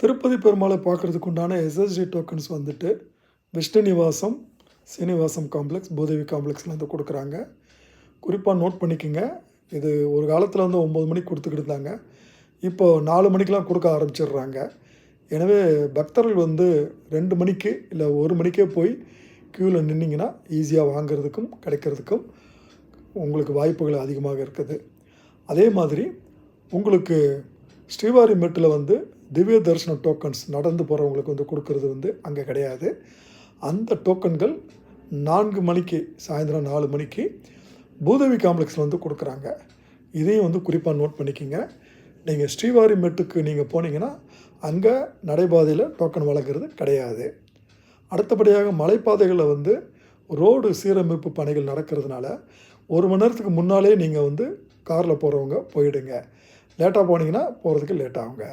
திருப்பதி பெருமாளை பார்க்குறதுக்கு உண்டான எஸ்எஸ்டி டோக்கன்ஸ் வந்துட்டு விஷ்ணு நிவாசம், சீனிவாசம் காம்ப்ளெக்ஸ், பூதேவி காம்ப்ளெக்ஸில் வந்து கொடுக்குறாங்க. குறிப்பாக நோட் பண்ணிக்கோங்க. இது ஒரு காலத்தில் வந்து 9 மணிக்கு கொடுத்துக்கிட்டு இருந்தாங்க. இப்போது 4 மணிக்கெலாம் கொடுக்க ஆரம்பிச்சிடுறாங்க. எனவே பக்தர்கள் வந்து 2 மணிக்கு இல்லை 1 மணிக்கே போய் க்யூவில் நின்னிங்கன்னா ஈஸியாக வாங்கிறதுக்கும் கிடைக்கிறதுக்கும் உங்களுக்கு வாய்ப்புகள் அதிகமாக இருக்குது. அதே மாதிரி உங்களுக்கு ஸ்ரீவாரிமெட்டில் வந்து திவ்ய தரிசன டோக்கன்ஸ் நடந்து போகிறவங்களுக்கு வந்து கொடுக்கறது வந்து அங்கே கிடையாது. அந்த டோக்கன்கள் 4 மணிக்கு, சாயந்தரம் 4 மணிக்கு பூதேவி காம்ப்ளெக்ஸில் வந்து கொடுக்குறாங்க. இதையும் வந்து குறிப்பாக நோட் பண்ணிக்கிங்க. நீங்கள் ஸ்ரீவாரிமெட்டுக்கு நீங்கள் போனீங்கன்னா அங்கே நடைபாதையில் டோக்கன் வழங்குறது கிடையாது. அடுத்தபடியாக மலைப்பாதைகளில் வந்து ரோடு சீரமைப்பு பணிகள் நடக்கிறதுனால 1 மணி நேரத்துக்கு முன்னாலே நீங்கள் வந்து காரில் போகிறவங்க போயிடுங்க. லேட்டாக போனீங்கன்னா போகிறதுக்கு லேட் ஆகுங்க.